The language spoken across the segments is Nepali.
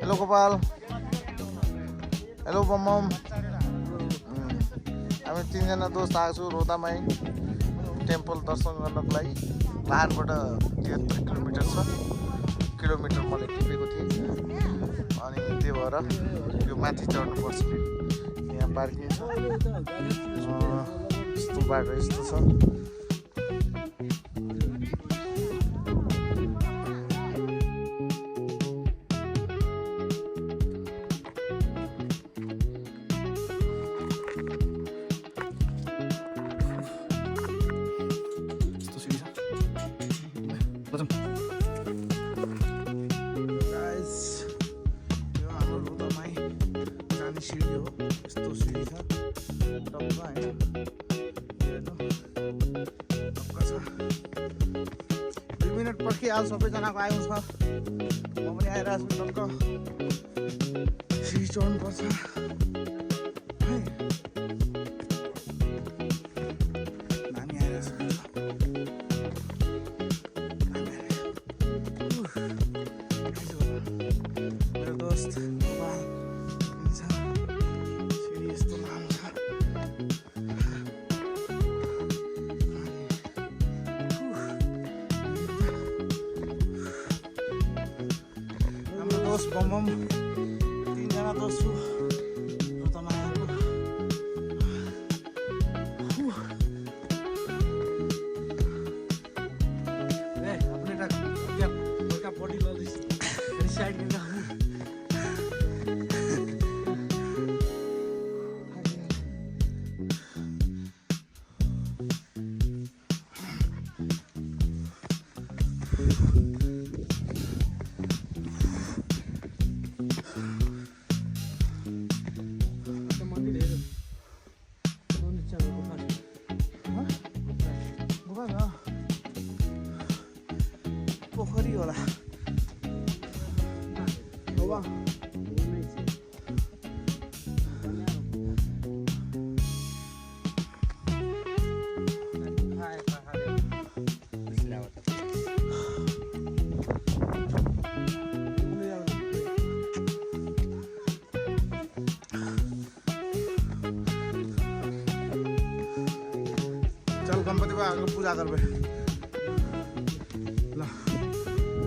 हेलो गोपाल हेलो बमम हामी तीनजना दोस्त आएको छु रोदामाई टेम्पल दर्शन गर्नको लागि बारबाट 73 किलोमिटर छ किलोमिटर मैले टिपेको थिएँ अनि त्यही भएर यो माथि चढ्नुपर्छ यहाँ पार्किङ छ यस्तो बाटो यस्तो छ पर्खिहाल सबैजनाको आयु छ म पनि आइरहेको छु टक्क सिडी चढ्नुपर्छ नानी आइरहेको छ मेरो दोस्त गोपाल हुन्छ सिडी यस्तो लामो छ दोस्त बम तीनजना दोस्त छु रोदामा आएको अपने क्या बॉडी लो दिस साइड में पोखरी होला चल गणपति बाबाको पूजा गर्बे ल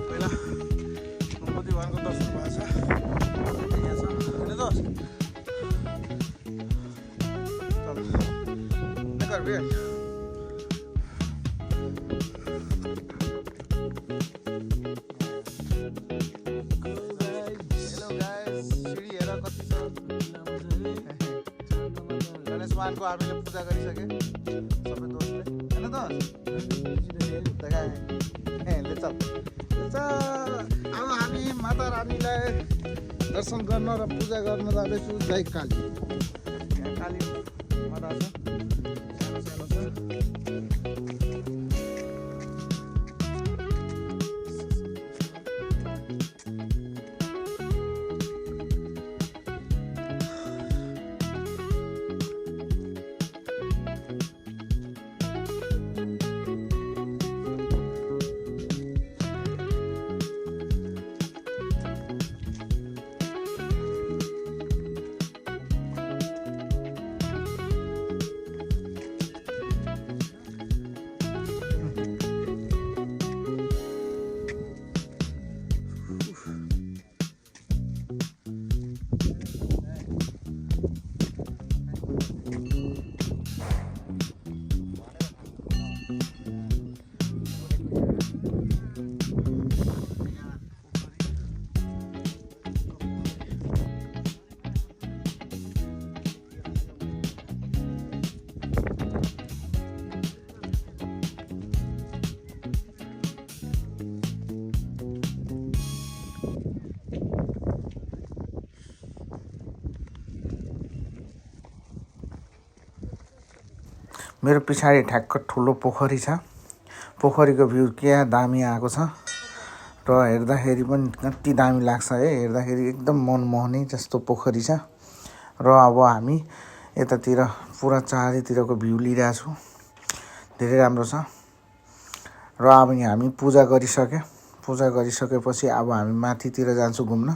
पहिला गणपति बाबाको दर्शन भएको छ यहाँ छ हैन दोस्त चल न गर्बे हेलो गाइस सिडी हेर कति छ गणेश भगवानको हामीले पूजा गरिसके सबै दोस्तले हैन दोस्त देखाए ले चल अब हामी माता रानीलाई दर्शन गर्न र पूजा गर्न जाँदैछु जय काली यहाँ काली माता छ सानो सानो छ मेरो पछाडि ठ्याक्क ठुलो पोखरी छ पोखरीको भ्यू क्या दामी आएको छ र हेर्दाखेरि पनि कति दामी लाग्छ है हेर्दाखेरि एकदम मनमोहनी जस्तो पोखरी छ र अब हामी यतातिर पुरा चारैतिरको भ्यू लिइरहेको छु धेरै राम्रो छ र अब हामी पूजा गरिसकेपछि अब हामी माथितिर जान्छौं घुम्न